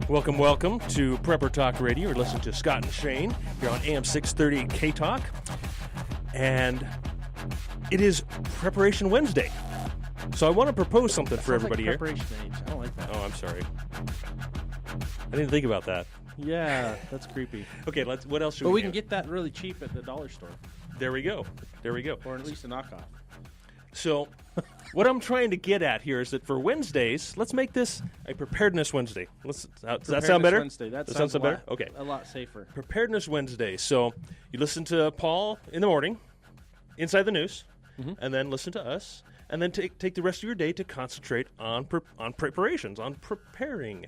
Welcome to Prepper Talk Radio. You're listening to Scott and Shane here on AM 630 K-Talk. And it is Preparation Wednesday. So I want to propose something for everybody like here. Preparation age. I don't like that. Oh, I'm sorry. I didn't think about that. Yeah, that's creepy. Okay, what else should But we we do? can get that really cheap at the dollar store. There we go. Or at least a knockoff. So what I'm trying to get at here is that for Wednesdays, let's make this a Preparedness Wednesday. Does that sound better? Wednesday. That Does sounds better? Okay. a lot safer. Preparedness Wednesday. So you listen to Paul in the morning, Inside the News, and then listen to us, and then take the rest of your day to concentrate on preparations, on preparing,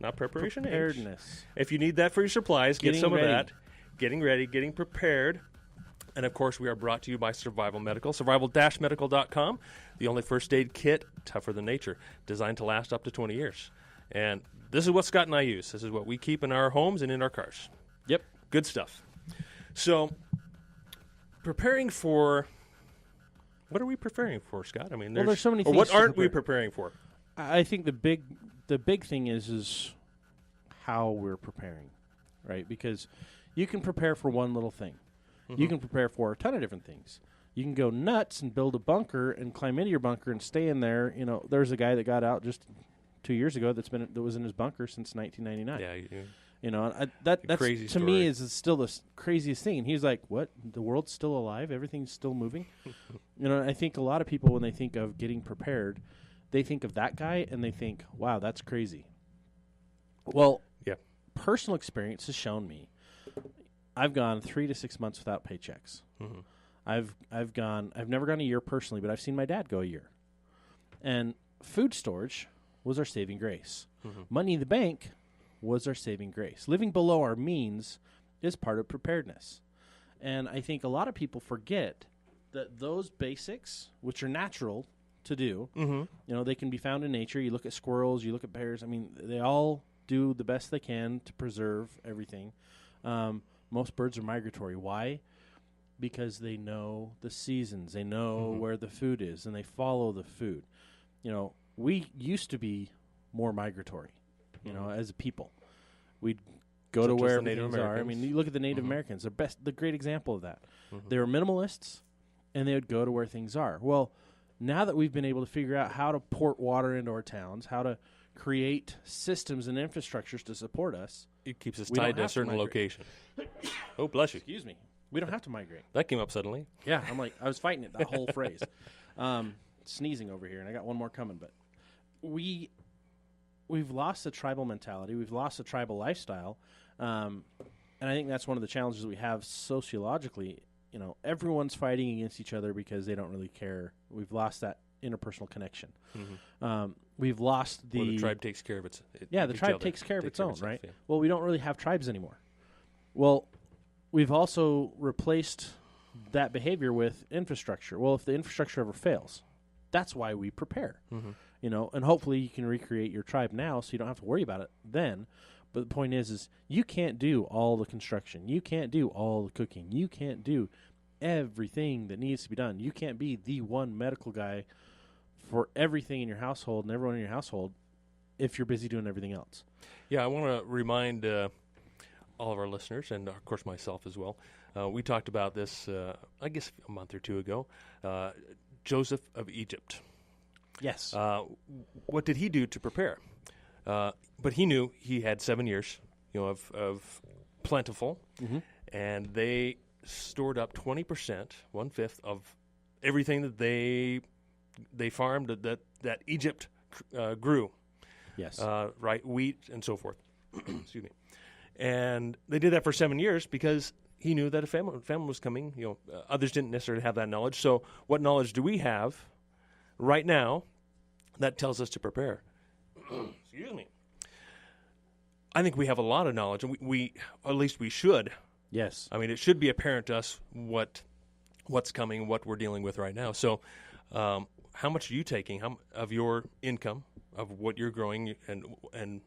not preparation. Preparedness. If you need that for your supplies, get Getting some ready. of that. Getting ready, getting prepared. And, of course, we are brought to you by Survival Medical, survival-medical.com, the only first aid kit tougher than nature, designed to last up to 20 years. And this is what Scott and I use. This is what we keep in our homes and in our cars. Yep. Good stuff. So, preparing for – what are we preparing for, Scott? I mean, there's so many things what to aren't we prepare. preparing for? I think the big thing is how we're preparing, right? Because you can prepare for one little thing. You can prepare for a ton of different things. You can go nuts and build a bunker and climb into your bunker and stay in there. You know, there's a guy that got out just 2 years ago that was in his bunker since 1999. Yeah, you know, that's crazy to story. me is still the craziest thing. And he's like, "What? The world's still alive? Everything's still moving?" You know, I think a lot of people when they think of getting prepared, they think of that guy and they think, "Wow, that's crazy." Well, yeah. Personal experience has shown me. I've gone 3 to 6 months without paychecks. I've never gone a year personally, but I've seen my dad go a year. And food storage was our saving grace. Money in the bank was our saving grace. Living below our means is part of preparedness. And I think a lot of people forget that those basics, which are natural to do, you know, they can be found in nature. You look at squirrels, you look at bears. I mean, they all do the best they can to preserve everything. Most birds are migratory. Why? Because they know the seasons. They know where the food is, and they follow the food. You know, we used to be more migratory, you know, as a people. We'd go to where the Native things are. I Americans. mean, you look at the Native Americans. The great example of that. They were minimalists, and they would go to where things are. Well, now that we've been able to figure out how to port water into our towns, how to create systems and infrastructures to support us, It keeps us We don't tied to a have to certain migrate. location. Oh, bless you. excuse me, we don't have to migrate. That came up suddenly. Yeah, I'm like, I was fighting it, that whole phrase. Sneezing over here, and I got one more coming. But we've lost the tribal mentality. We've lost the tribal lifestyle. And I think that's one of the challenges we have sociologically. You know, everyone's fighting against each other because they don't really care. We've lost that interpersonal connection. We've lost Or the tribe takes care of its the each tribe other. takes care of its own, itself, right? yeah. Well, we don't really have tribes anymore. Well, we've also replaced that behavior with infrastructure. Well, if the infrastructure ever fails, that's why we prepare. You know, and hopefully you can recreate your tribe now so you don't have to worry about it then. But the point is you can't do all the construction. You can't do all the cooking. You can't do everything that needs to be done. You can't be the one medical guy for everything in your household and everyone in your household if you're busy doing everything else. Yeah, I want to remind all of our listeners, and of course myself as well. We talked about this, I guess, a month or two ago. Joseph of Egypt. Yes. What did he do to prepare? But he knew he had 7 years, you know, of plentiful, and they stored up 20%, 1/5 of everything that they farmed that Egypt grew. Yes. Right, wheat and so forth. Excuse me. And they did that for 7 years because he knew that a famine was coming. You know, others didn't necessarily have that knowledge. So, what knowledge do we have right now that tells us to prepare? Excuse me. I think we have a lot of knowledge, and we at least we should. Yes. I mean, it should be apparent to us what's coming, what we're dealing with right now. So, how much are you taking of your income, of what you're growing, and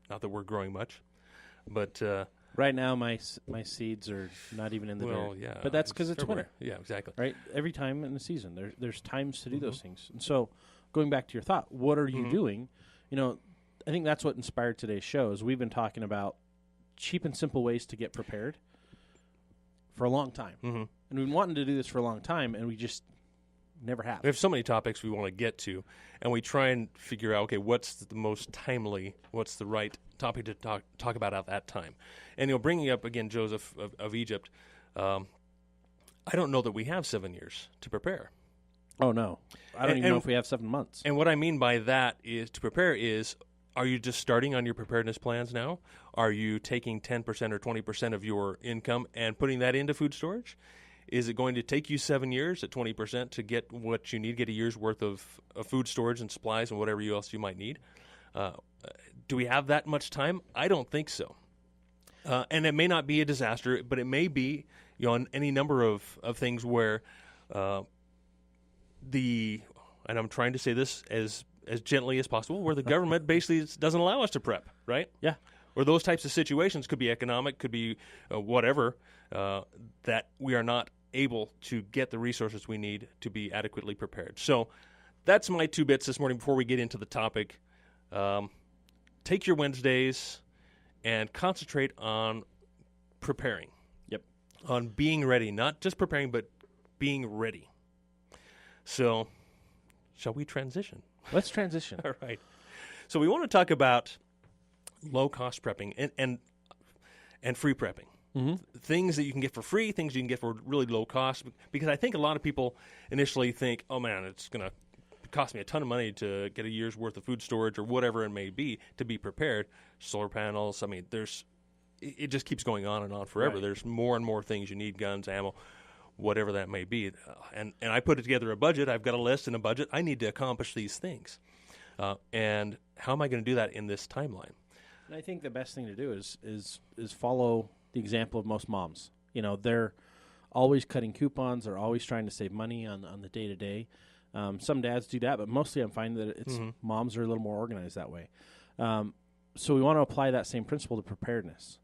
not that we're growing much, but right now my seeds are not even in the dirt. Yeah, but that's because it's February. winter. Yeah, exactly. Right. Every time in the season, there's times to do those things. And so, going back to your thought, what are you doing? You know, I think that's what inspired today's show. Is we've been talking about cheap and simple ways to get prepared for a long time, and we've been wanting to do this for a long time, and we just never have. We have so many topics we want to get to, and we try and figure out, okay, what's the most timely, what's the right topic to talk about at that time. And bringing up again Joseph of Egypt, I don't know that we have 7 years to prepare. Oh no, I don't even know if we have 7 months. And what I mean by that is to prepare is, are you just starting on your preparedness plans now? Are you taking 10% or 20% of your income and putting that into food storage? Is it going to take you 7 years at 20% to get what you need, get a year's worth of food storage and supplies and whatever else you might need? Do we have that much time? I don't think so. And it may not be a disaster, but it may be on any number of things where and I'm trying to say this as gently as possible, where the government basically doesn't allow us to prep, right? Yeah. Or those types of situations, could be economic, could be whatever, that we are not able to get the resources we need to be adequately prepared. So that's my 2 bits this morning before we get into the topic. Take your Wednesdays and concentrate on preparing. Yep. On being ready, not just preparing, but being ready. So shall we transition? Let's transition. All right. So we want to talk about low-cost prepping and free prepping. Things that you can get for free, things you can get for really low cost. Because I think a lot of people initially think, oh, man, it's going to cost me a ton of money to get a year's worth of food storage or whatever it may be to be prepared. Solar panels, I mean, it just keeps going on and on forever. Right. There's more and more things you need, guns, ammo, whatever that may be. And I put together a budget. I've got a list and a budget. I need to accomplish these things. And how am I going to do that in this timeline? And I think the best thing to do is follow the example of most moms. They're always cutting coupons. They're always trying to save money on the day-to-day. Some dads do that, but mostly I'm finding that it's moms are a little more organized that way. So we want to apply that same principle to preparedness.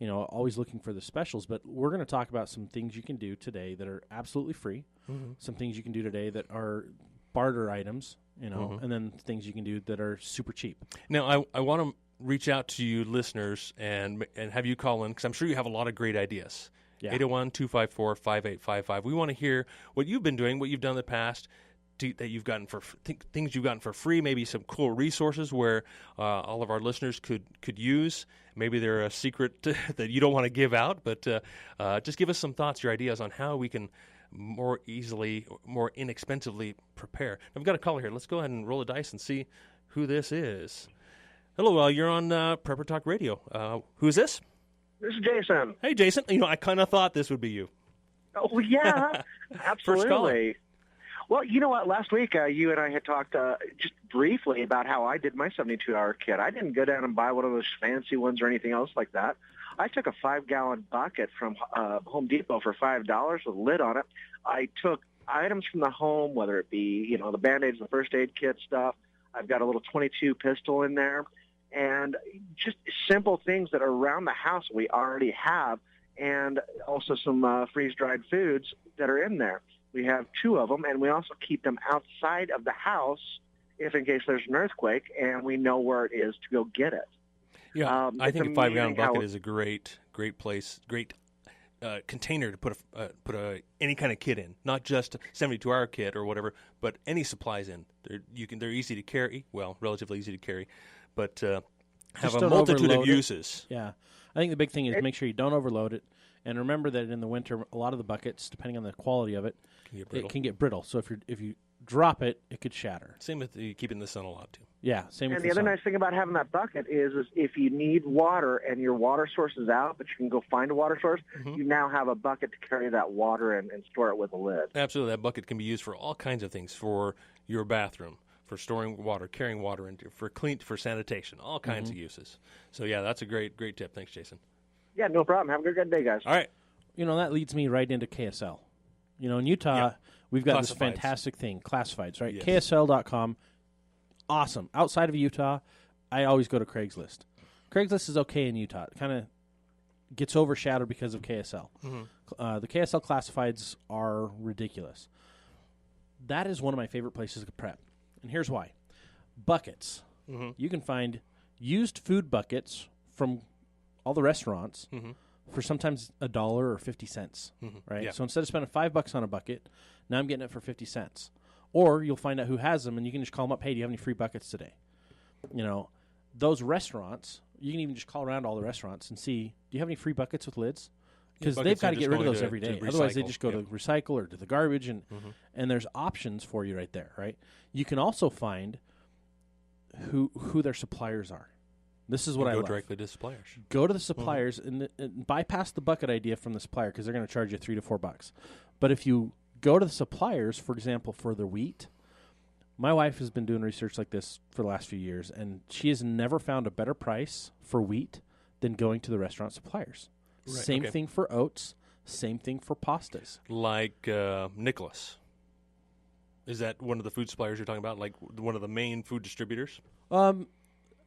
Always looking for the specials, but we're going to talk about some things you can do today that are absolutely free, some things you can do today that are barter items, and then things you can do that are super cheap. Now, I want to reach out to you listeners and have you call in, because I'm sure you have a lot of great ideas. Yeah. 801-254-5855. We want to hear what you've been doing, what you've done in the past, that you've gotten for things you've gotten for free, maybe some cool resources where all of our listeners could use. Maybe they're a secret that you don't want to give out, but just give us some thoughts, your ideas on how we can more easily, more inexpensively prepare. I've got a caller here. Let's go ahead and roll a dice and see who this is. Hello, you're on Prepper Talk Radio. Who is this? This is Jason. Hey, Jason. I kind of thought this would be you. Oh, yeah, absolutely. First caller. Well, you know what? Last week, you and I had talked just briefly about how I did my 72-hour kit. I didn't go down and buy one of those fancy ones or anything else like that. I took a 5-gallon bucket from Home Depot for $5 with a lid on it. I took items from the home, whether it be, the Band-Aids, the first aid kit stuff. I've got a little .22 pistol in there. And just simple things that are around the house we already have, and also some freeze-dried foods that are in there. We have 2 of them, and we also keep them outside of the house if in case there's an earthquake, and we know where it is to go get it. Yeah, I think a 5-gallon bucket is a great place, great container to put any kind of kit in, not just a 72-hour kit or whatever, but any supplies in. They're easy to carry, well, relatively easy to carry, but have a multitude of uses. Yeah. I think the big thing is make sure you don't overload it. And remember that in the winter, a lot of the buckets, depending on the quality of it, can get brittle. So if you drop it, it could shatter. Same with keeping the sun a lot, too. Yeah, same with the sun. And the other nice thing about having that bucket is if you need water and your water source is out, but you can go find a water source, you now have a bucket to carry that water and store it with a lid. Absolutely. That bucket can be used for all kinds of things, for your bathroom, for storing water, carrying water, for sanitation, all kinds of uses. So, yeah, that's a great tip. Thanks, Jason. Yeah, no problem. Have a good day, guys. All right. That leads me right into KSL. In Utah, we've got this fantastic thing, classifieds, right? Yes. KSL.com, awesome. Outside of Utah, I always go to Craigslist. Craigslist is okay in Utah. It kind of gets overshadowed because of KSL. The KSL classifieds are ridiculous. That is one of my favorite places to prep. And here's why. Buckets. You can find used food buckets from all the restaurants Mm-hmm. for sometimes $1 or 50 cents, right? Yeah. So instead of spending $5 on a bucket, now I'm getting it for 50 cents. Or you'll find out who has them, and you can just call them up. Hey, do you have any free buckets today? You know, those restaurants, you can even just call around all the restaurants and see, do you have any free buckets with lids? Because they've got to get rid of those every day. Otherwise, they just go to recycle or to the garbage, and there's options for you right there, right? You can also find who their suppliers are. This is what I love. Go directly to suppliers. Go to the suppliers and bypass the bucket idea from the supplier because they're going to charge you $3 to $4. But if you go to the suppliers, for example, for the wheat, my wife has been doing research like this for the last few years, and she has never found a better price for wheat than going to the restaurant suppliers. Right, Same thing for oats. Same thing for pastas. Like Nicholas. Is that one of the food suppliers you're talking about? Like one of the main food distributors?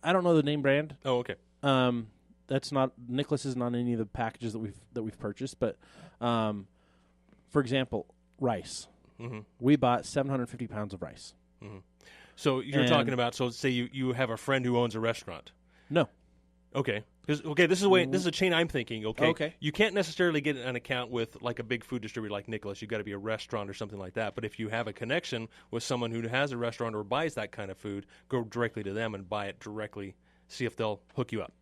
I don't know the name brand. Oh, okay. That's not Nicholas isn't on any of the packages that we've purchased. But for example, rice. Mm-hmm. We bought 750 pounds of rice. Mm-hmm. So you're talking about. So say you have a friend who owns a restaurant. No. Okay. This is a chain I'm thinking. Okay. Okay. You can't necessarily get an account with like a big food distributor like Nicholas. You've got to be a restaurant or something like that. But if you have a connection with someone who has a restaurant or buys that kind of food, go directly to them and buy it directly. See if they'll hook you up.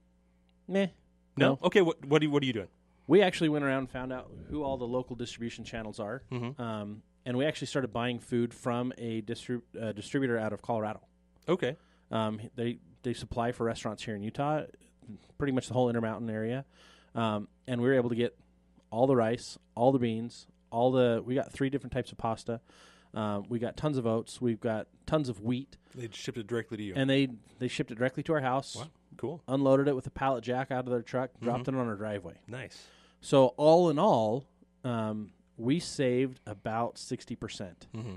Meh. No. Okay. What are you doing? We actually went around and found out who all the local distribution channels are, and we actually started buying food from a distributor out of Colorado. Okay. They supply for restaurants here in Utah, pretty much the whole Intermountain area, and we were able to get all the rice, all the beans, we got 3 different types of pasta. We got tons of oats. We've got tons of wheat. They shipped it directly to you. And they shipped it directly to our house. Wow, cool. Unloaded it with a pallet jack out of their truck, dropped it on our driveway. Nice. So all in all, we saved about 60%. Mm-hmm.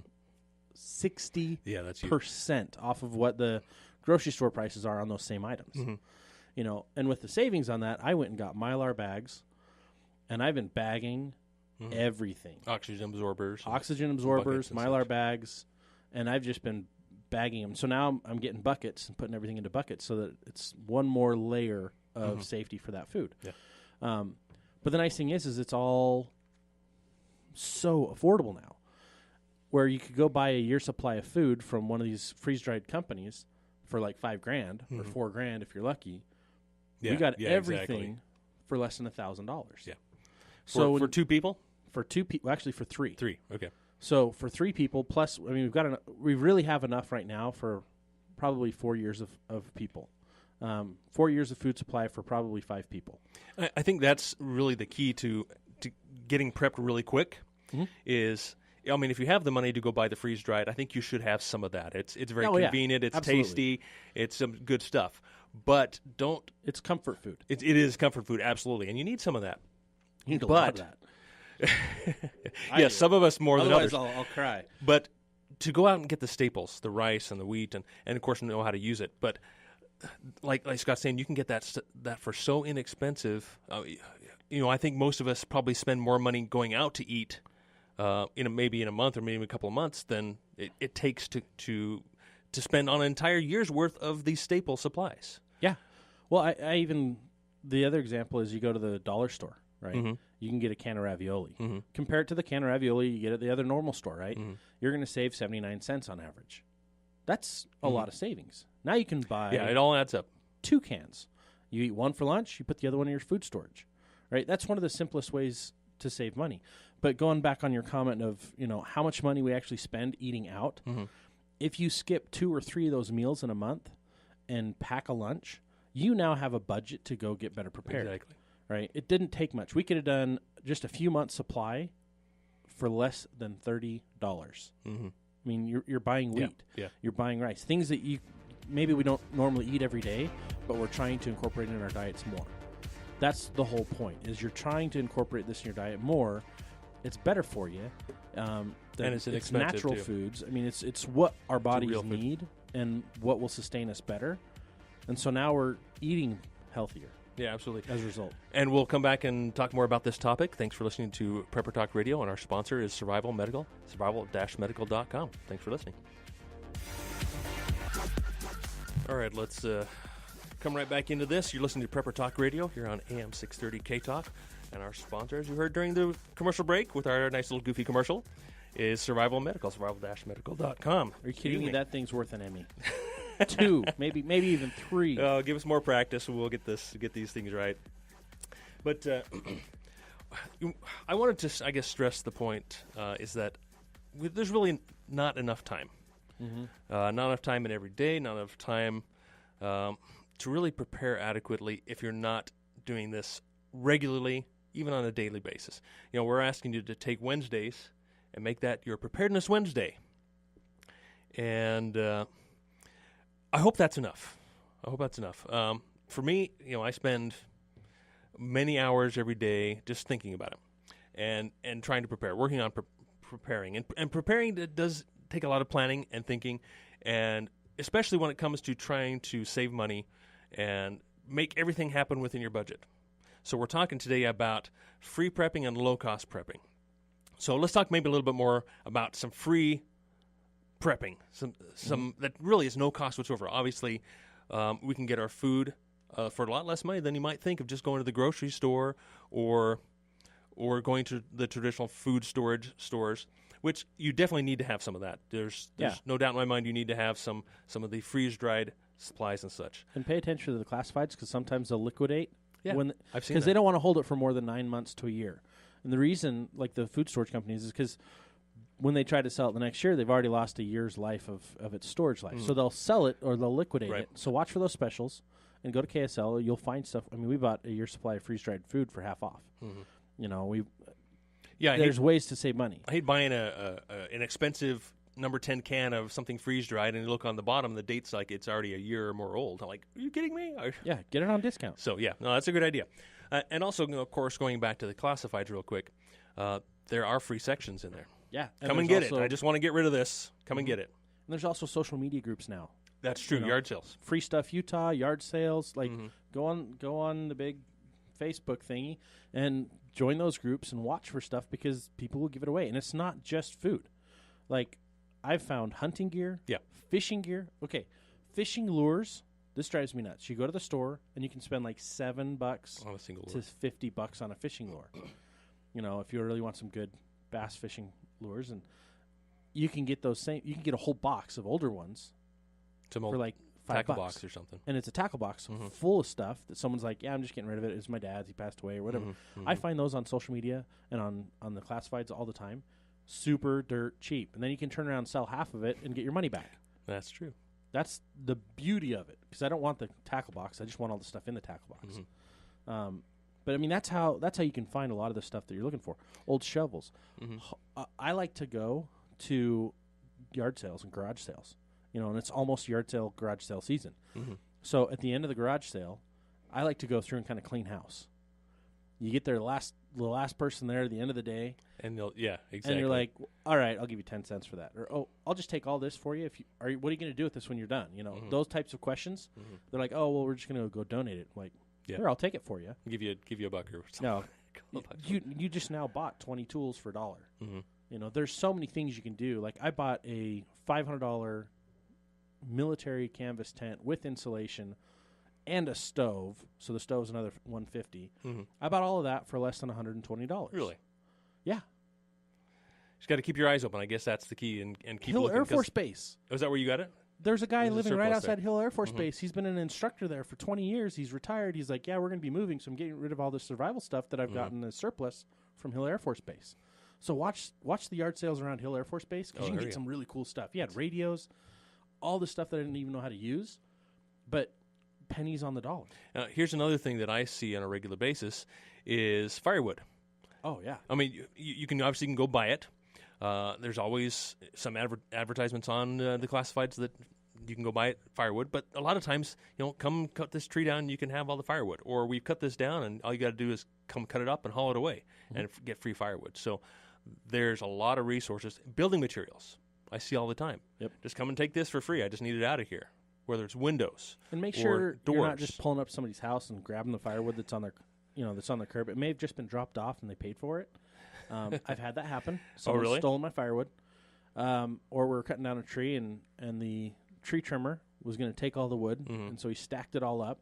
60% that's huge. off of what the grocery store prices are on those same items. Mm-hmm. You know, and with the savings on that, I went and got Mylar bags, and I've been bagging everything. Oxygen absorbers, Mylar bags, and I've just been bagging them. So now I'm getting buckets and putting everything into buckets so that it's one more layer of safety for that food. Yeah. But the nice thing is it's all so affordable now, where you could go buy a year's supply of food from one of these freeze-dried companies for like $5,000 or $4,000 if you're lucky. Yeah, we got everything exactly. for less than $1,000. Yeah. So for 2 people? For 2 people, actually for 3. 3. Okay. So for 3 people, plus, I mean, we really have enough right now for probably 4 years of people. 4 years of food supply for probably 5 people. I think that's really the key to getting prepped really quick. Is, I mean, if you have the money to go buy the freeze dried, I think you should have some of that. It's very convenient. It's absolutely. tasty. It's some good stuff. But don't. It's comfort food. It is comfort food, absolutely, and you need some of that. You need a lot of that. Yes, some of us more Otherwise than others. I'll cry. But to go out and get the staples, the rice and the wheat, and of course know how to use it. But like Scott's saying, you can get that for so inexpensive. I think most of us probably spend more money going out to eat maybe in a month or maybe a couple of months than it takes to spend on an entire year's worth of these staple supplies. Yeah. Well, I even the other example is you go to the dollar store, right? Mm-hmm. You can get a can of ravioli. Mm-hmm. Compare it to the can of ravioli you get at the other normal store, right? Mm-hmm. You're going to save 79 cents on average. That's a lot of savings. Now you can buy it all adds up. 2 cans. You eat one for lunch, you put the other one in your food storage, right? That's one of the simplest ways to save money. But going back on your comment of, how much money we actually spend eating out, if you skip 2 or 3 of those meals in a month and pack a lunch, you now have a budget to go get better prepared. Exactly. Right? It didn't take much. We could have done just a few months' supply for less than $30. Mm-hmm. I mean, you're buying wheat. Yeah. You're buying rice. Things that maybe we don't normally eat every day, but we're trying to incorporate in our diets more. That's the whole point, is you're trying to incorporate this in your diet more. It's better for you. And it's natural too. Foods. I mean, it's what our bodies need and what will sustain us better. And so now we're eating healthier. Yeah, absolutely. As a result. And we'll come back and talk more about this topic. Thanks for listening to Prepper Talk Radio, and our sponsor is Survival Medical, survival-medical.com. Thanks for listening. All right, let's Come right back into this. You're listening to Prepper Talk Radio here on AM 630 K-Talk. And our sponsor, as you heard during the commercial break with our nice little goofy commercial, is Survival Medical, survival-medical.com. Are you kidding me? That thing's worth an Emmy. 2, maybe even 3. Give us more practice and we'll get these things right. But I wanted to, I guess, stress the point is that there's really not enough time. Not enough time in every day, not enough time to really prepare adequately if you're not doing this regularly, even on a daily basis. We're asking you to take Wednesdays and make that your Preparedness Wednesday. And I hope that's enough. For me, I spend many hours every day just thinking about it and trying to prepare, working on preparing. And preparing does take a lot of planning and thinking, and especially when it comes to trying to save money and make everything happen within your budget. So we're talking today about free prepping and low-cost prepping. So let's talk maybe a little bit more about some free prepping, some that really is no cost whatsoever. Obviously, we can get our food for a lot less money than you might think of just going to the grocery store or going to the traditional food storage stores, which you definitely need to have some of that. There's no doubt in my mind you need to have some of the freeze-dried supplies and such. And pay attention to the classifieds because sometimes they'll liquidate. Yeah, I've seen that. Because they don't want to hold it for more than 9 months to a year. And the reason, like the food storage companies, is because when they try to sell it the next year, they've already lost a year's life of its storage life. So they'll sell it or they'll liquidate it. So watch for those specials and go to KSL. You'll find stuff. I mean, we bought a year's supply of freeze-dried food for half off. There's ways to save money. I hate buying an expensive number 10 can of something freeze-dried, and you look on the bottom, the date's like it's already a year or more old. I'm like, are you kidding me? Yeah, get it on discount. So, that's a good idea. And also, of course, going back to the classifieds real quick, there are free sections in there. Yeah. Come and get it. I just want to get rid of this. Come and get it. And there's also social media groups now. That's true. Yard sales. Free Stuff Utah, yard sales. Like, go on the big Facebook thingy and join those groups and watch for stuff because people will give it away. And it's not just food. Like, I've found hunting gear, fishing gear. Okay, fishing lures. This drives me nuts. You go to the store and you can spend like $7 on a single to $50 on a fishing lure. If you really want some good bass fishing lures, and you can get those same. You can get a whole box of older ones for like $5 tackle box or something. And it's a tackle box full of stuff that someone's like, yeah, I'm just getting rid of it. It's my dad's. He passed away or whatever. I find those on social media and on the classifieds all the time. Super dirt cheap. And then you can turn around and sell half of it and get your money back. That's true. That's the beauty of it, because I don't want the tackle box. I just want all the stuff in the tackle box. But I mean, that's how you can find a lot of the stuff that you're looking for. Old shovels. I like to go to yard sales and garage sales, and it's almost yard sale, garage sale season. So at the end of the garage sale, I like to go through and kind of clean house. You get there, the last person there at the end of the day. And exactly. And you're like, all right, I'll give you 10 cents for that. Or, I'll just take all this for you. What are you going to do with this when you're done? Those types of questions. They're like, oh, well, we're just going to go donate it. I'm like, here, I'll take it for you. Give you a buck or something. No, you just now bought 20 tools for $1. There's so many things you can do. Like, I bought a $500 military canvas tent with insulation and a stove. So the stove's another $150. I bought all of that for less than $120. Really? Yeah. Just got to keep your eyes open. I guess that's the key, and keep Hill looking. Air Force Base. Was that where you got it? There's a guy living right outside Hill Air Force Base. He's been an instructor there for 20 years. He's retired. He's like, yeah, we're going to be moving, so I'm getting rid of all this survival stuff that I've gotten as surplus from Hill Air Force Base. So watch the yard sales around Hill Air Force Base, because you can get some really cool stuff. You had radios, all the stuff that I didn't even know how to use, but pennies on the dollar. Here's another thing that I see on a regular basis is firewood. Oh, yeah. I mean, you can obviously go buy it. There's always some advertisements on the classifieds that you can go buy it, firewood. But a lot of times, come cut this tree down and you can have all the firewood. Or we've cut this down and all you got to do is come cut it up and haul it away and get free firewood. So there's a lot of resources. Building materials, I see all the time. Yep. Just come and take this for free. I just need it out of here. Whether it's windows and make or sure doors. You're not just pulling up somebody's house and grabbing the firewood that's on their curb. It may have just been dropped off and they paid for it. I've had that happen. Someone's stolen my firewood. Or we're cutting down a tree and the tree trimmer was going to take all the wood, and so he stacked it all up.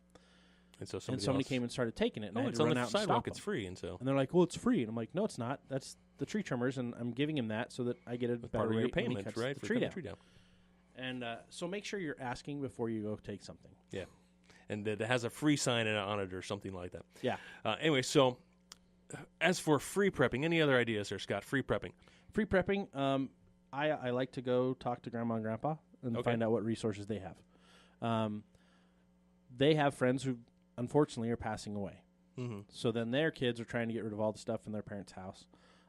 And so somebody else, came and started taking it, and I had it's to on run the out and stop sidewalk. him. It's free, and so And they're like, "Well, it's free," and I'm like, "No, it's not. That's the tree trimmers, and I'm giving him that so that I get a better part of your rate when he payment, cuts right? the For tree cutting down." the tree down. And so make sure you're asking before you go take something. Yeah, and it has a free sign on it or something like that. Yeah. Anyway, so as for free prepping, any other ideas there, Scott? Free prepping. Free prepping. I like to go talk to Grandma and Grandpa and find out what resources they have. They have friends who, unfortunately, are passing away. So then their kids are trying to get rid of all the stuff in their parents' house.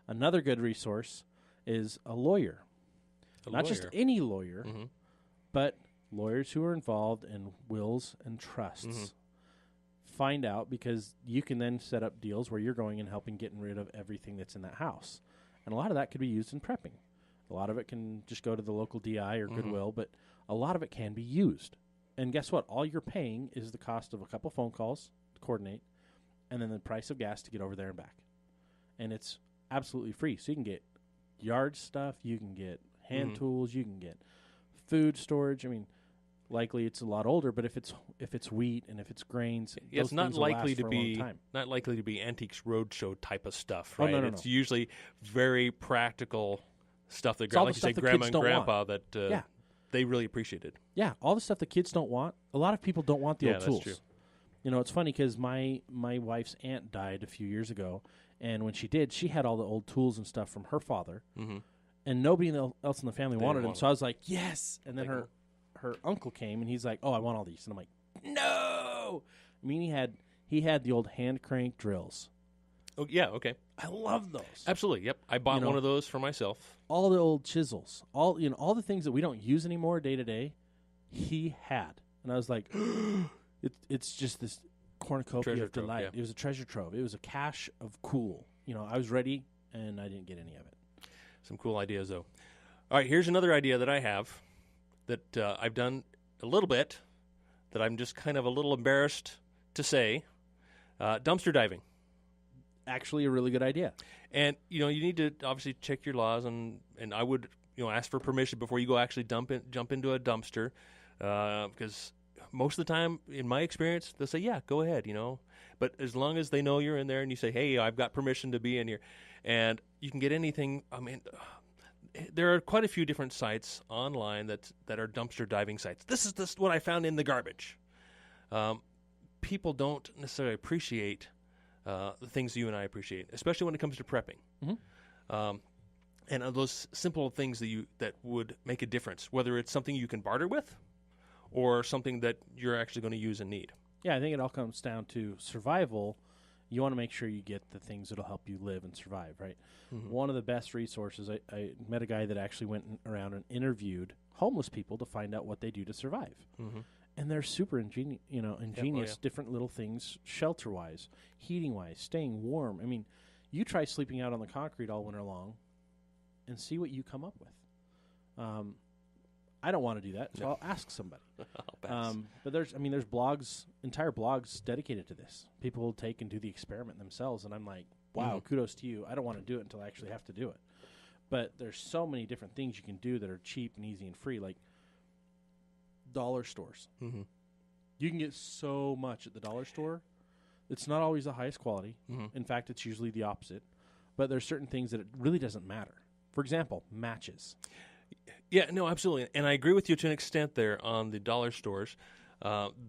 Another good resource is a lawyer. Not just any lawyer, but lawyers who are involved in wills and trusts. Find out, because you can then set up deals where you're going and helping getting rid of everything that's in that house. And a lot of that could be used in prepping. A lot of it can just go to the local DI or Goodwill, but a lot of it can be used. And guess what? All you're paying is the cost of a couple phone calls to coordinate, and then the price of gas to get over there and back. And it's absolutely free. So you can get yard stuff, you can get hand tools, you can get food storage. I mean, likely it's a lot older, but if it's wheat and if it's grains, it's not likely to be not likely to be Antiques Roadshow type of stuff, right? Oh, no, it's usually very practical stuff that, all like the you say, stuff the Grandma kids and don't Grandpa that they really appreciated. Yeah, all the stuff the kids don't want. A lot of people don't want the old tools. That's true. You know, it's funny because my wife's aunt died a few years ago, and when she did, she had all the old tools and stuff from her father, and nobody else in the family wanted them. So I was like, yes. And then her uncle came, and he's like, oh, I want all these. And I'm like, no. I mean, he had the old hand crank drills. Oh yeah, okay. I love those. Absolutely. Yep, I bought one of those for myself. All the old chisels, all the things that we don't use anymore day to day, he had, and I was like, it's just this cornucopia Treasure of trove, delight. yeah. It was a treasure trove. It was a cache of cool. I was ready, and I didn't get any of it. Some cool ideas, though. All right, here's another idea that I have that I've done a little bit that I'm just kind of a little embarrassed to say. Dumpster diving. Actually, a really good idea. And, you need to obviously check your laws, and I would, ask for permission before you go actually jump into a dumpster, because most of the time, in my experience, they'll say, yeah, go ahead, But as long as they know you're in there and you say, hey, I've got permission to be in here, and you can get anything. I mean, there are quite a few different sites online that are dumpster diving sites. This is what I found in the garbage. People don't necessarily appreciate the things you and I appreciate, especially when it comes to prepping. And those simple things that would make a difference, whether it's something you can barter with or something that you're actually going to use and need. Yeah, I think it all comes down to survival. You want to make sure you get the things that'll help you live and survive, right? One of the best resources, I met a guy that actually went around and interviewed homeless people to find out what they do to survive. And they're super ingenious, different little things, shelter-wise, heating-wise, staying warm. I mean, you try sleeping out on the concrete all winter long and see what you come up with. I don't want to do that, so I'll ask somebody. But there's blogs, entire blogs dedicated to this. People will take and do the experiment themselves, and I'm like, wow, kudos to you. I don't want to do it until I actually have to do it. But there's so many different things you can do that are cheap and easy and free, like dollar stores. You can get so much at the dollar store. It's not always the highest quality. In fact, it's usually the opposite. But there's certain things that it really doesn't matter. For example, matches. Yeah, no, absolutely. And I agree with you to an extent there on the dollar stores.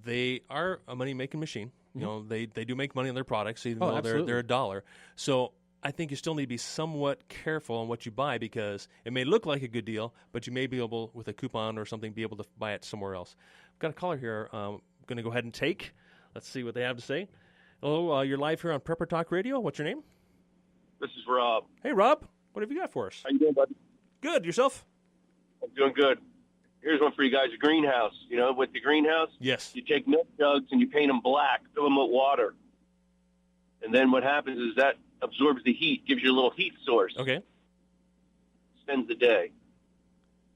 They are a money-making machine. They do make money on their products, even though they're a dollar. So I think you still need to be somewhat careful on what you buy, because it may look like a good deal, but you may be able, with a coupon or something, be able to buy it somewhere else. I've got a caller here. I'm going to go ahead and take. Let's see what they have to say. Hello, you're live here on Prepper Talk Radio. What's your name? This is Rob. Hey, Rob. What have you got for us? How you doing, buddy? Good. Yourself? I'm doing good. Here's one for you guys, a greenhouse. With the greenhouse, Yes. you take milk jugs and you paint them black, fill them with water. And then what happens is that absorbs the heat, gives you a little heat source. Okay. Spends the day.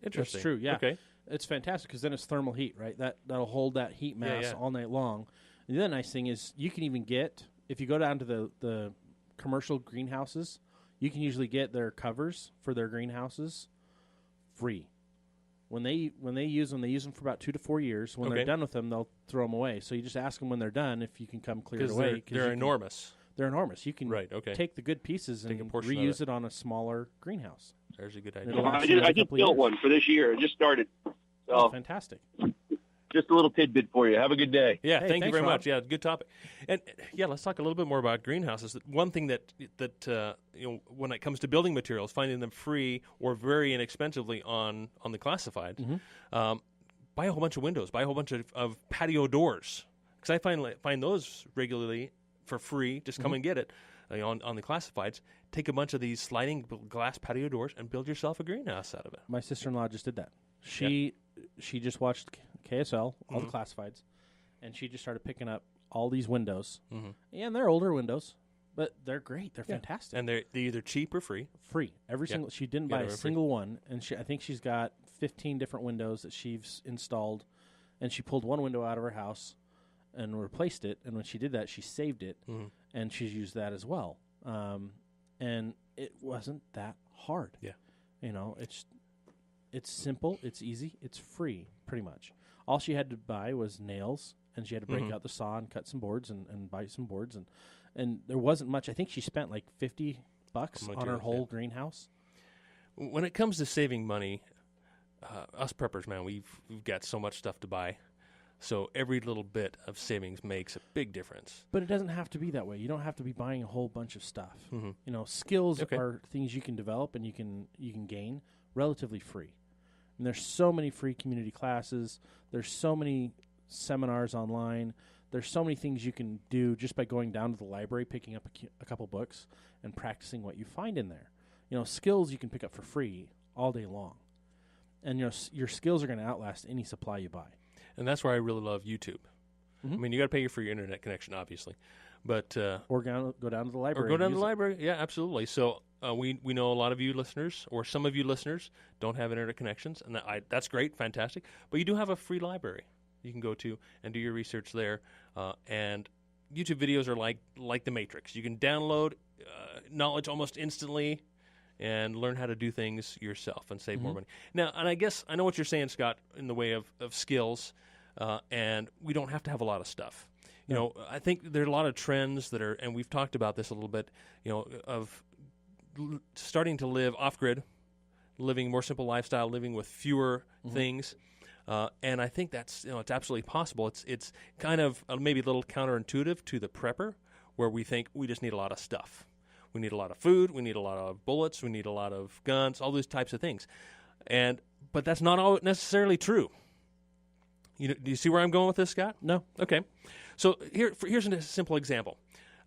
Interesting. That's true, yeah. Okay. It's fantastic because then it's thermal heat, right? That'll hold that heat mass all night long. And the other nice thing is you can even get, if you go down to the commercial greenhouses, you can usually get their covers for their greenhouses free. When they use them, they use them for about 2 to 4 years. When they're done with them, they'll throw them away. So you just ask them when they're done if you can come clear it away. They're enormous. They're enormous. You can take the good pieces and reuse it on a smaller greenhouse. There's a good idea. I just built one for this year. It just started. So fantastic. Just a little tidbit for you. Have a good day. Yeah, thank you very much. Yeah, good topic. And let's talk a little bit more about greenhouses. One thing that when it comes to building materials, finding them free or very inexpensively on the classified, buy a whole bunch of windows, buy a whole bunch of patio doors, because I find those regularly for free. Just come and get it on the classifieds. Take a bunch of these sliding glass patio doors and build yourself a greenhouse out of it. My sister-in-law just did that. She just watched KSL, all the classifieds, and she just started picking up all these windows. And they're older windows, but they're great. They're fantastic. And they're either cheap or free. Free. Every single. She didn't buy a single one, and I think she's got 15 different windows that she's installed, and she pulled one window out of her house and replaced it. And when she did that, she saved it, and she's used that as well. And it wasn't that hard. Yeah. It's simple, it's easy, it's free, pretty much. All she had to buy was nails, and she had to break out the saw and cut some boards and buy some boards. And there wasn't much. I think she spent like $50 on her whole greenhouse. When it comes to saving money, us preppers, man, we've got so much stuff to buy. So every little bit of savings makes a big difference. But it doesn't have to be that way. You don't have to be buying a whole bunch of stuff. Skills are things you can develop and you can gain relatively free. And there's so many free community classes. There's so many seminars online. There's so many things you can do just by going down to the library, picking up a couple books, and practicing what you find in there. Skills you can pick up for free all day long. And your skills are going to outlast any supply you buy. And that's where I really love YouTube. I mean, you got to pay for your internet connection, obviously, but or go down to the library. Or go down to the library. Yeah, absolutely. So we know a lot of you listeners, or some of you listeners, don't have internet connections, and that's great, fantastic. But you do have a free library you can go to and do your research there. And YouTube videos are like the Matrix. You can download knowledge almost instantly and learn how to do things yourself and save more money. Now, and I guess I know what you're saying, Scott, in the way of skills, and we don't have to have a lot of stuff. I think there are a lot of trends that are, and we've talked about this a little bit, of starting to live off-grid, living more simple lifestyle, living with fewer things. And I think that's, it's absolutely possible. It's kind of maybe a little counterintuitive to the prepper, where we think we just need a lot of stuff. We need a lot of food. We need a lot of bullets. We need a lot of guns. All those types of things, but that's not necessarily true. Do you see where I'm going with this, Scott? No. Okay. So here's a simple example.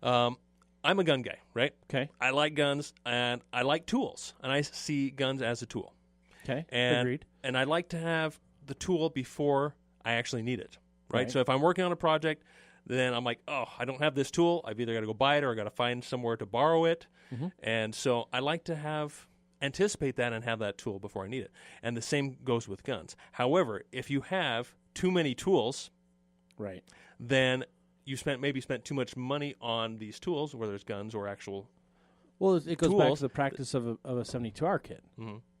I'm a gun guy, right? Okay. I like guns and I like tools, and I see guns as a tool. Okay. Agreed. And I like to have the tool before I actually need it, right? So if I'm working on a project, then I'm like, oh, I don't have this tool. I've either got to go buy it or I got to find somewhere to borrow it. And so I like to anticipate that and have that tool before I need it. And the same goes with guns. However, if you have too many tools, right, then you maybe spent too much money on these tools, whether it's guns or actual. Well, it goes tools. back to the practice of a 72-hour kit.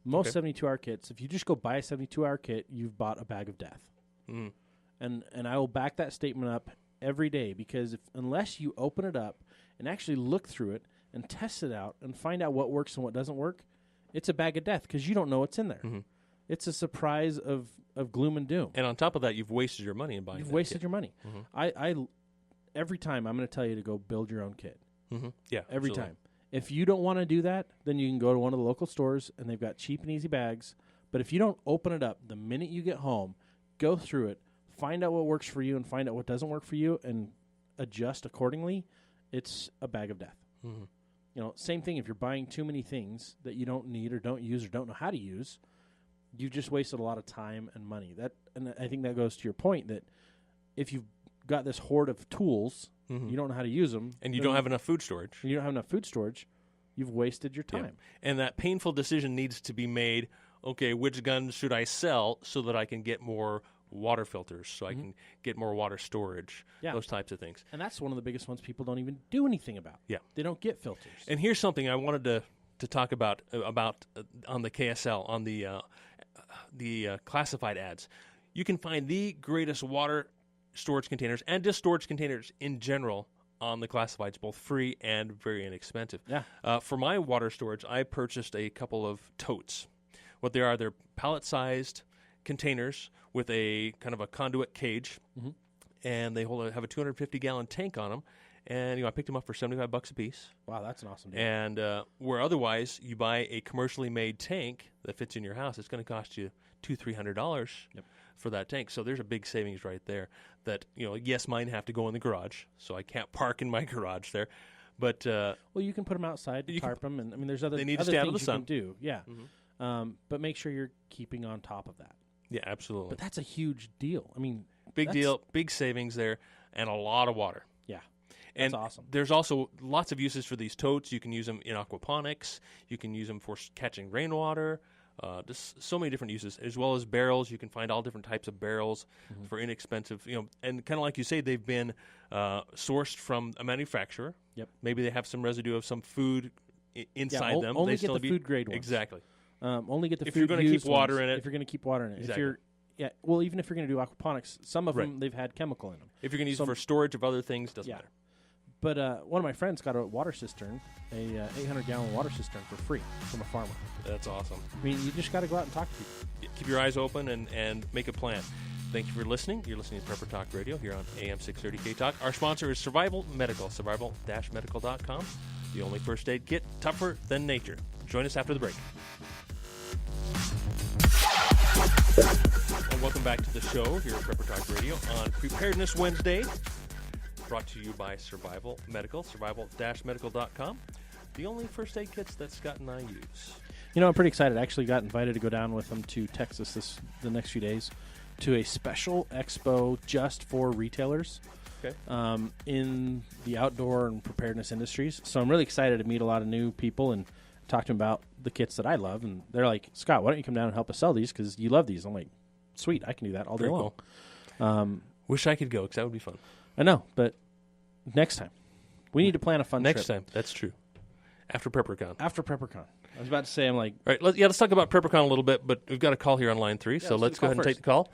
Most 72-hour kits, if you just go buy a 72-hour kit, you've bought a bag of death. And I will back that statement up every day, because unless you open it up and actually look through it and test it out and find out what works and what doesn't work, it's a bag of death because you don't know what's in there. It's a surprise of gloom and doom. And on top of that, you've wasted your money in buying. You've wasted your money. I every time I'm going to tell you to go build your own kit. Yeah, every absolutely. time. If you don't want to do that, then you can go to one of the local stores and they've got cheap and easy bags. But if you don't open it up the minute you get home, go through it, find out what works for you and find out what doesn't work for you and adjust accordingly, it's a bag of death. Same thing if you're buying too many things that you don't need or don't use or don't know how to use, you've just wasted a lot of time and money. And I think that goes to your point that if you've got this hoard of tools, you don't know how to use them. And you don't have enough food storage. You don't have enough food storage. You've wasted your time. Yeah. And that painful decision needs to be made, okay, which guns should I sell so that I can get more water filters, so I can get more water storage, those types of things. And that's one of the biggest ones people don't even do anything about. Yeah. They don't get filters. And here's something I wanted to talk about on the KSL, on the classified ads. You can find the greatest water storage containers and just storage containers in general on the classifieds, both free and very inexpensive. Yeah. For my water storage, I purchased a couple of totes. What they are, they're pallet-sized containers with a kind of a conduit cage, and they have a 250-gallon tank on them. And I picked them up for $75 a piece. Wow, that's an awesome deal. And where otherwise you buy a commercially made tank that fits in your house, it's going to cost you $200-300 for that tank. So there's a big savings right there. That yes, mine have to go in the garage, so I can't park in my garage there. But well, you can put them outside, tarp them, and I mean, there's other they need to other stay out of things the you sun. can do. Yeah, but make sure you're keeping on top of that. Yeah, absolutely. But that's a huge deal. I mean, big deal, big savings there, and a lot of water. Yeah. And that's awesome. There's also lots of uses for these totes. You can use them in aquaponics. You can use them for catching rainwater. Just so many different uses, as well as barrels. You can find all different types of barrels for inexpensive. And kind of like you say, they've been sourced from a manufacturer. Yep. Maybe they have some residue of some food inside them. Only they get the food grade ones. Exactly. Only get the if food you're going to keep used water ones, in it. If you're going to keep water in it. Exactly. Even if you're going to do aquaponics, some of them they've had chemical in them. If you're going to use it for storage of other things, doesn't matter. But one of my friends got a water cistern, a 800-gallon water cistern for free from a farmer. That's awesome. I mean, you just got to go out and talk to people. Keep your eyes open and make a plan. Thank you for listening. You're listening to Prepper Talk Radio here on AM 630 K-Talk. Our sponsor is Survival Medical, survival-medical.com. The only first aid kit tougher than nature. Join us after the break. Well, welcome back to the show here at Prepper Talk Radio on Preparedness Wednesday. Brought to you by Survival Medical, survival-medical.com. The only first aid kits that Scott and I use. I'm pretty excited. I actually got invited to go down with them to Texas the next few days to a special expo just for retailers in the outdoor and preparedness industries. So I'm really excited to meet a lot of new people and talk to them about the kits that I love. And they're like, Scott, why don't you come down and help us sell these because you love these? I'm like, sweet, I can do that all day long. Cool. Wish I could go because that would be fun. I know, but next time. We need to plan a fun trip. Next time, that's true. After PrepperCon. After PrepperCon. I was about to say, I'm like... All right, let's talk about PrepperCon a little bit, but we've got a call here on line 3, so let's go ahead and take the call.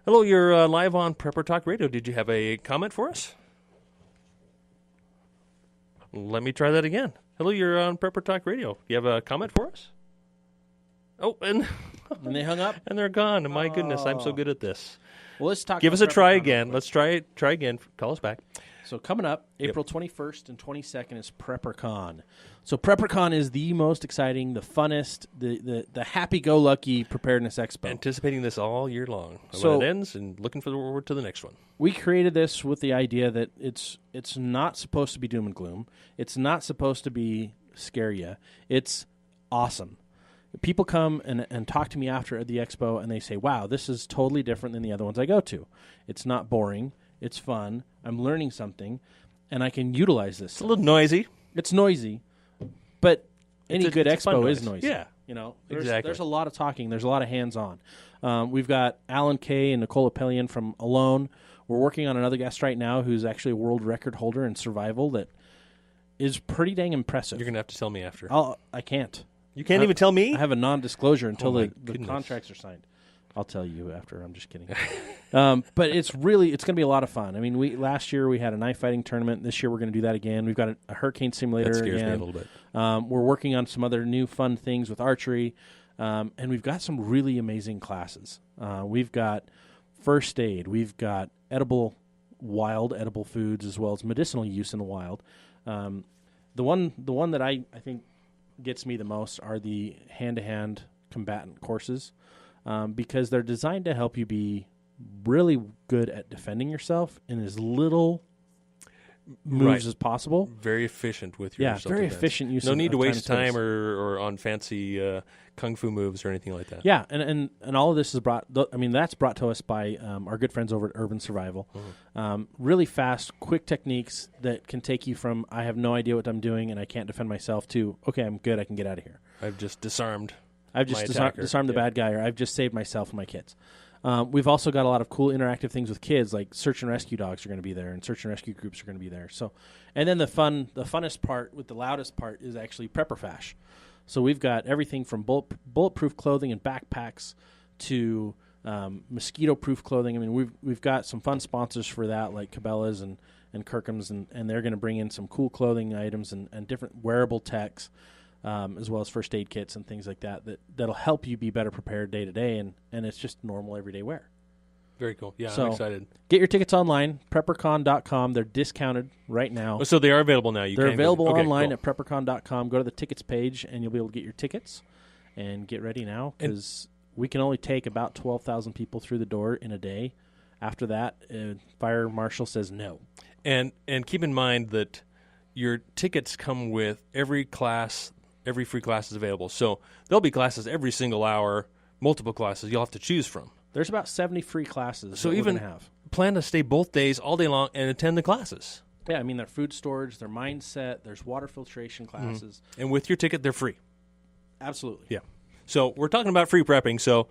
Hello, you're live on Prepper Talk Radio. Did you have a comment for us? Let me try that again. Hello, you're on Prepper Talk Radio. You have a comment for us? Oh, and they hung up? And they're gone. My goodness, I'm so good at this. Well, let's talk. Give us a try again. Let's try again. Call us back. So coming up, April 21st and 22nd is PrepperCon. So PrepperCon is the most exciting, the funnest, the happy-go-lucky preparedness expo. Anticipating this all year long. So when it ends and looking forward to the next one. We created this with the idea that it's not supposed to be doom and gloom. It's not supposed to be scare you. It's awesome. People come and talk to me after the expo, and they say, wow, this is totally different than the other ones I go to. It's not boring. It's fun. I'm learning something, and I can utilize this. It's a little noisy. It's noisy, but any good expo is noisy. Yeah. There's a lot of talking. There's a lot of hands-on. We've got Alan Kay and Nicola Pellion from Alone. We're working on another guest right now who's actually a world record holder in survival that is pretty dang impressive. You're going to have to tell me after. I can't. You can't even tell me? I have a non-disclosure until the goodness. Contracts are signed. I'll tell you after. I'm just kidding. But it's going to be a lot of fun. I mean, last year we had a knife fighting tournament. This year we're going to do that again. We've got a hurricane simulator. That scares again. me a little bit. We're working on some other new fun things with archery. And we've got some really amazing classes. We've got first aid. We've got wild edible foods as well as medicinal use in the wild. The one that I think gets me the most are the hand-to-hand combatant courses. Because they're designed to help you be really good at defending yourself in as little moves as possible. Very efficient with your self-defense. Very efficient use. No need to waste time or on fancy kung fu moves or anything like that. Yeah, and all of this is that's brought to us by our good friends over at Urban Survival. Mm-hmm. Really fast, quick techniques that can take you from I have no idea what I'm doing and I can't defend myself to okay, I'm good, I can get out of here. I've just disarmed. I've just disarmed the bad guy, or I've just saved myself and my kids. We've also got a lot of cool interactive things with kids, like search and rescue dogs are going to be there, and search and rescue groups are going to be there. So, and then the funnest part, with the loudest part, is actually Prepper Fash. So we've got everything from bulletproof clothing and backpacks to mosquito-proof clothing. I mean, we've got some fun sponsors for that, like Cabela's and Kirkham's, and they're going to bring in some cool clothing items and different wearable techs, as well as first aid kits and things like that'll help you be better prepared day to day, and it's just normal everyday wear. Very cool. Yeah, So, I'm excited. Get your tickets online, preppercon.com. They're discounted right now. Oh, so they are available now. They're available Okay, online cool. at preppercon.com. Go to the tickets page, and you'll be able to get your tickets. And get ready now, because we can only take about 12,000 people through the door in a day. After that, fire marshal says no. And keep in mind that your tickets come with every free class is available. So there'll be classes every single hour, multiple classes you'll have to choose from. There's about 70 free classes So that even we're going to have. plan to stay both days, all day long, and attend the classes. Yeah, I mean, they're food storage, they're mindset, there's water filtration classes. And with your ticket, they're free. Absolutely. Yeah. So we're talking about free prepping. So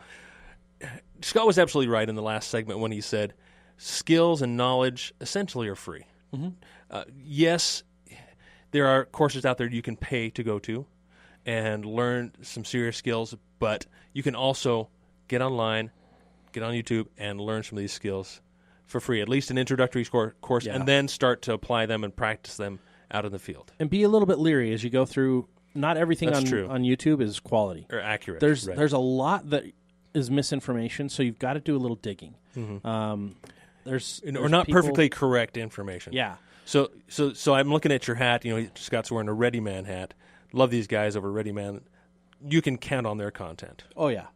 Scott was absolutely right in the last segment when he said skills and knowledge essentially are free. Yes, there are courses out there you can pay to go to and learn some serious skills, but you can also get online, get on YouTube, and learn some of these skills for free, at least an introductory course, Yeah. and then start to apply them and practice them out in the field. And be a little bit leery as you go through. Not everything That's on true. YouTube is quality. Or accurate. There's right. there's a lot that is misinformation, so you've got to do a little digging. There's or not people- perfectly correct information. Yeah. So I'm looking at your hat. You know, Scott's wearing a Ready Man hat. Love these guys over Ready Man. You can count on their content. Oh yeah.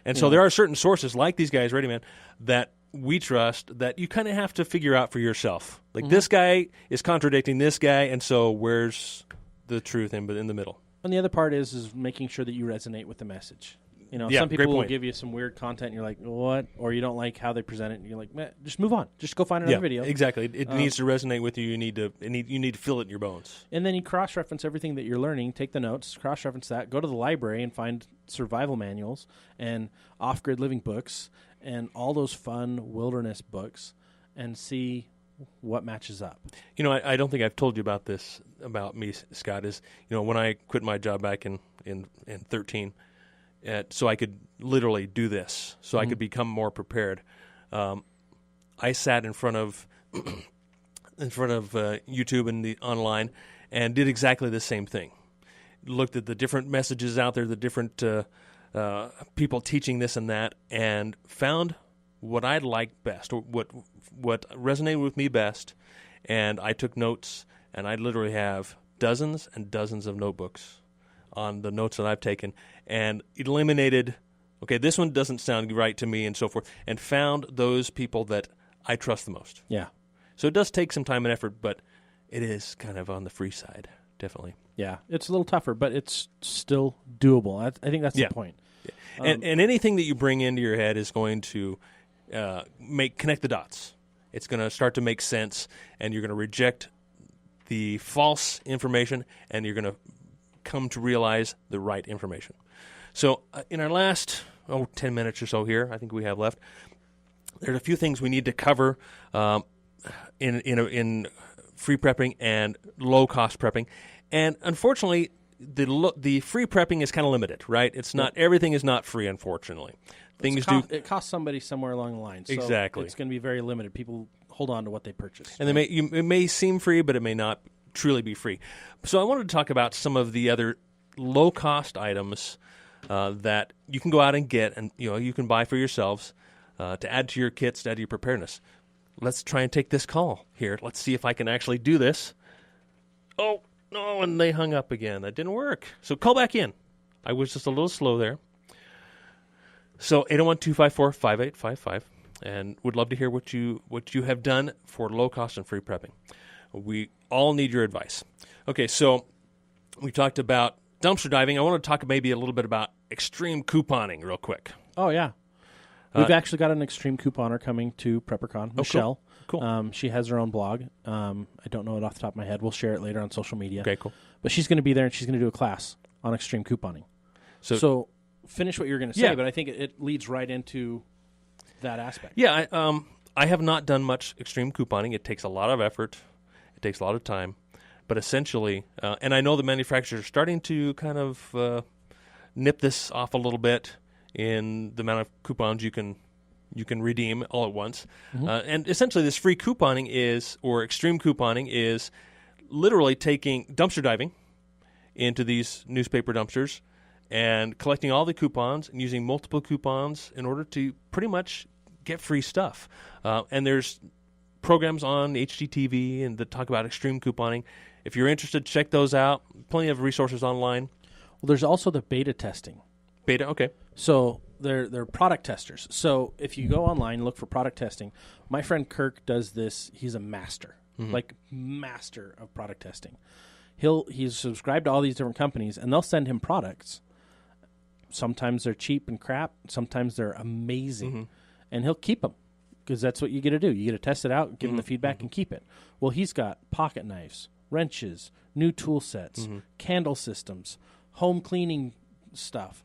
And so there are certain sources like these guys, Ready Man, that we trust that you kind of have to figure out for yourself. Like this guy is contradicting this guy, and so where's the truth in the middle? And the other part is making sure that you resonate with the message. You know, Yeah, some great people will point. give you some weird content, and you're like, what? Or you don't like how they present it, and you're like, "Meh, just move on. Just go find another video. Exactly. It needs to resonate with you. You need to feel it in your bones. And then you cross-reference everything that you're learning, take the notes, cross-reference that, go to the library and find survival manuals and off-grid living books and all those fun wilderness books and see what matches up. You know, I don't think I've told you about this about me, Scott. Is when I quit my job back in 13. So I could literally do this, so I could become more prepared. I sat in front of YouTube and the online, and did exactly the same thing. Looked at the different messages out there, the different people teaching this and that, and found what I liked best, or what resonated with me best. And I took notes, and I literally have dozens and dozens of notebooks on the notes that I've taken, and eliminated, okay, this one doesn't sound right to me, and so forth, and found those people that I trust the most. Yeah. So it does take some time and effort, but it is kind of on the free side, definitely. Yeah. It's a little tougher, but it's still doable. I think that's the point. And anything that you bring into your head is going to connect the dots. It's going to start to make sense, and you're going to reject the false information, and you're going to come to realize the right information. So in our last 10 minutes or so here, I think we have left, there's a few things we need to cover in free prepping and low-cost prepping. And unfortunately, the free prepping is kind of limited, right? It's not everything is not free, unfortunately. It costs somebody somewhere along the line. So Exactly. It's going to be very limited. People hold on to what they purchase. And it may seem free, but it may not truly be free. So I wanted to talk about some of the other low-cost items that you can go out and get, and you can buy for yourselves to add to your kits, to add to your preparedness. Let's try and take this call here. Let's see if I can actually do this. Oh, no, and they hung up again. That didn't work. So call back in. I was just a little slow there. So 801-254-5855, and would love to hear what you have done for low-cost and free prepping. We all need your advice. Okay, so we talked about dumpster diving. I want to talk maybe a little bit about extreme couponing real quick. Oh, yeah. We've actually got an extreme couponer coming to PrepperCon, Michelle. Cool. She has her own blog. I don't know it off the top of my head. We'll share it later on social media. Okay, cool. But she's going to be there, and she's going to do a class on extreme couponing. So finish what you were going to say, Yeah. but I think it leads right into that aspect. Yeah, I have not done much extreme couponing. It takes a lot of effort. It takes a lot of time. But essentially, and I know the manufacturers are starting to kind of nip this off a little bit. in the amount of coupons you can redeem all at once. And essentially this free couponing or extreme couponing is literally taking dumpster diving into these newspaper dumpsters and collecting all the coupons and using multiple coupons in order to pretty much get free stuff. And there's programs on HGTV and that talk about extreme couponing. If you're interested, check those out. Plenty of resources online. Well, there's also the beta testing. Beta, okay. So they're product testers. So if you go online and look for product testing, my friend Kirk does this. He's a master, like master of product testing. He's subscribed to all these different companies, and they'll send him products. Sometimes they're cheap and crap. Sometimes they're amazing, and he'll keep them because that's what you get to do. You get to test it out, give him the feedback, and keep it. Well, he's got pocket knives, wrenches, new tool sets, candle systems, home cleaning stuff,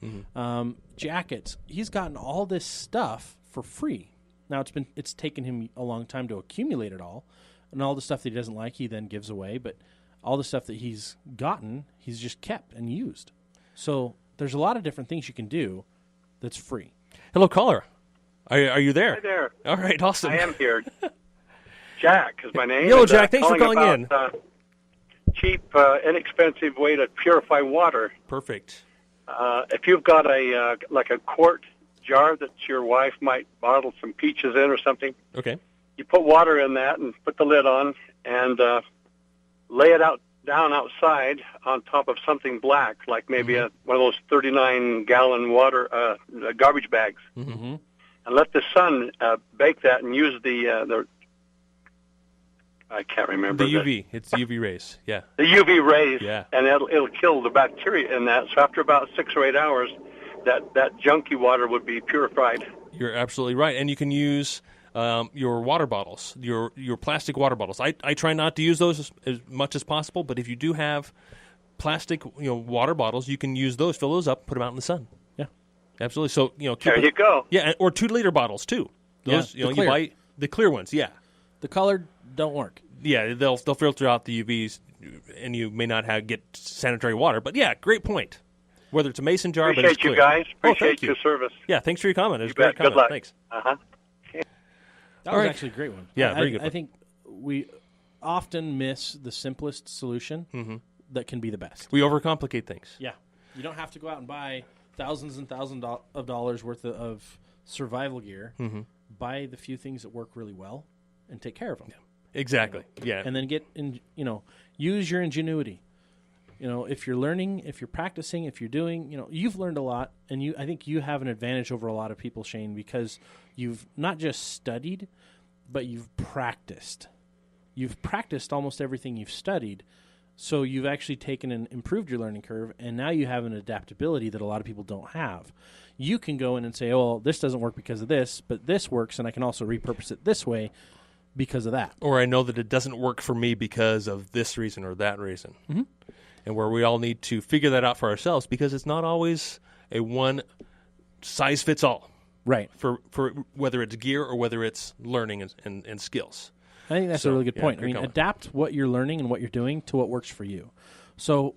jackets. He's gotten all this stuff for free. Now it's taken him a long time to accumulate it all, and all the stuff that he doesn't like he then gives away, but all the stuff that he's gotten he's just kept and used. So there's a lot of different things you can do that's free. Hello, caller. Are you there? Hi there. All right, awesome. I am here. Jack is my name. Hello, Jack. Thanks for calling in. Cheap, inexpensive way to purify water. Perfect. If you've got a quart jar that your wife might bottle some peaches in or something, Okay. you put water in that and put the lid on and lay it down outside on top of something black, like maybe one of those 39-gallon water garbage bags, and let the sun bake that and use the I can't remember. The UV. It's the UV rays. Yeah. The UV rays. Yeah. And it'll kill the bacteria in that. So after about 6 or 8 hours, that junky water would be purified. You're absolutely right. And you can use your water bottles, your plastic water bottles. I try not to use those as much as possible, but if you do have plastic water bottles, you can use those, fill those up, put them out in the sun. Yeah. Absolutely. So, there you go. Yeah, or 2-liter bottles too. Those, Yeah, you buy the clear ones, yeah. The colored don't work. Yeah, they'll filter out the UVs, and you may not get sanitary water. But yeah, great point. Whether it's a mason jar, Appreciate but it's you clear. guys. Thank Appreciate you. your service. Yeah, thanks for your comment. It was a You great bet. comment. Good luck. Thanks. That All was right. actually a great one. Yeah, very good I one. think we often miss the simplest solution that can be the best. We overcomplicate things. Yeah. You don't have to go out and buy thousands and thousands of dollars worth of survival gear. Buy the few things that work really well and take care of them. Exactly. Yeah. And then use your ingenuity. If you're learning, if you're practicing, if you're doing, you've learned a lot, and I think you have an advantage over a lot of people, Shane, because you've not just studied, but you've practiced. You've practiced almost everything you've studied, so you've actually taken and improved your learning curve, and now you have an adaptability that a lot of people don't have. You can go in and say, oh, this doesn't work because of this, but this works, and I can also repurpose it this way because of that. Or I know that it doesn't work for me because of this reason or that reason. And where we all need to figure that out for ourselves, because it's not always a one-size-fits-all. Right. For whether it's gear or whether it's learning and skills. I think that's a really good point. great comment. Adapt what you're learning and what you're doing to what works for you. So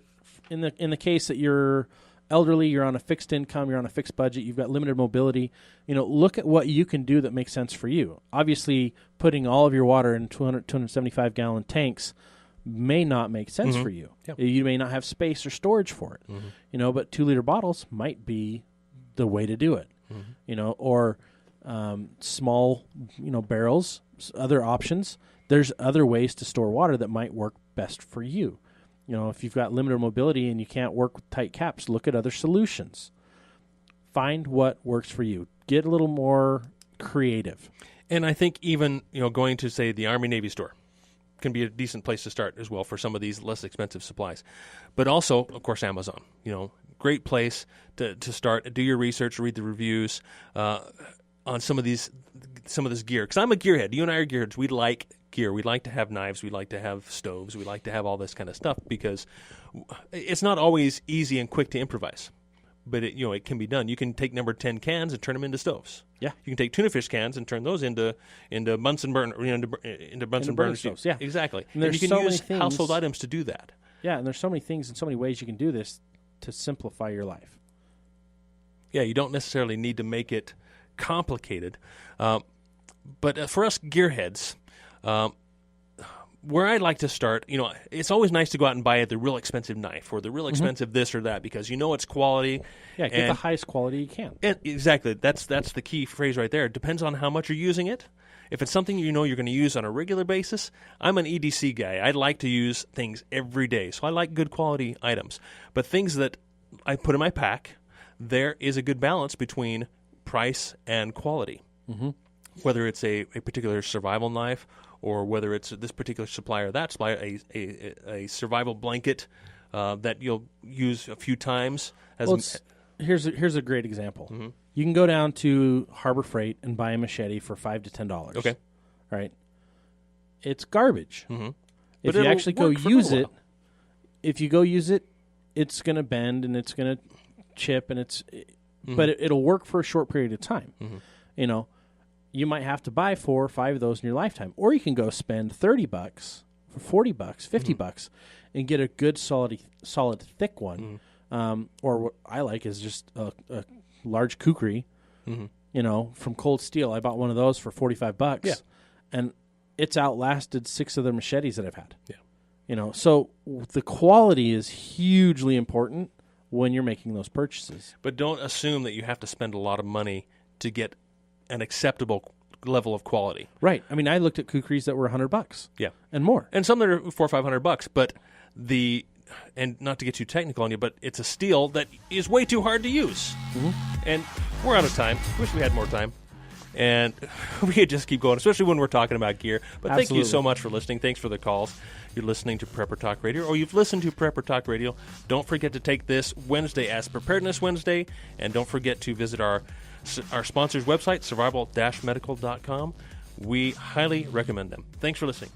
in the case that you're elderly, you're on a fixed income, you're on a fixed budget, you've got limited mobility, look at what you can do that makes sense for you. Obviously, putting all of your water in 275-gallon tanks may not make sense for you. Yep. You may not have space or storage for it. But 2-liter bottles might be the way to do it. Or small, barrels, other options. There's other ways to store water that might work best for you. If you've got limited mobility and you can't work with tight caps, look at other solutions. Find what works for you. Get a little more creative. And I think even, going to, say, the Army Navy store can be a decent place to start as well for some of these less expensive supplies. But also, of course, Amazon. Great place to start. Do your research, read the reviews on some of this gear. Because I'm a gearhead. You and I are gearheads. We like gear. We like to have knives. We like to have stoves. We like to have all this kind of stuff because it's not always easy and quick to improvise. But it can be done. You can take number 10 cans and turn them into stoves. Yeah. You can take tuna fish cans and turn those into Bunsen burner into Bunsen burner stoves. Yeah. Exactly. And there's you can so use many things, household items to do that. Yeah, and there's so many things and so many ways you can do this to simplify your life. Yeah, you don't necessarily need to make it complicated. But for us gearheads, where I'd like to start, it's always nice to go out and buy the real expensive knife or the real expensive this or that because it's quality. Yeah, get the highest quality you can. Exactly. That's the key phrase right there. It depends on how much you're using it. If it's something you're going to use on a regular basis, I'm an EDC guy. I like to use things every day, so I like good quality items. But things that I put in my pack, there is a good balance between price and quality. Mm-hmm. Whether it's a particular survival knife or whether it's this particular supplier or that supplier, a survival blanket that you'll use a few times. Here's a great example. Mm-hmm. You can go down to Harbor Freight and buy a machete for $5 to $10. Okay. Right? It's garbage. Mm-hmm. If you actually go use it, it's going to bend and it's going to chip and but it'll work for a short period of time. Mm-hmm. You might have to buy 4 or 5 of those in your lifetime, or you can go spend $30 for $40, $50 and get a good solid thick one. Or what I like is just a large kukri, from Cold Steel. I bought one of those for $45, and it's outlasted 6 other machetes that I've had. Yeah, so the quality is hugely important when you're making those purchases. But don't assume that you have to spend a lot of money to get an acceptable level of quality. Right. I mean, I looked at kukris that were $100. Yeah, and more, and some that are $400 or $500. But and not to get too technical on you, but it's a steel that is way too hard to use. Mm-hmm. And we're out of time. Wish we had more time. And we could just keep going, especially when we're talking about gear. But Thank you so much for listening. Thanks for the calls. You're listening to Prepper Talk Radio, or you've listened to Prepper Talk Radio. Don't forget to take this Wednesday as Preparedness Wednesday, and don't forget to visit our sponsor's website, survival-medical.com. We highly recommend them. Thanks for listening.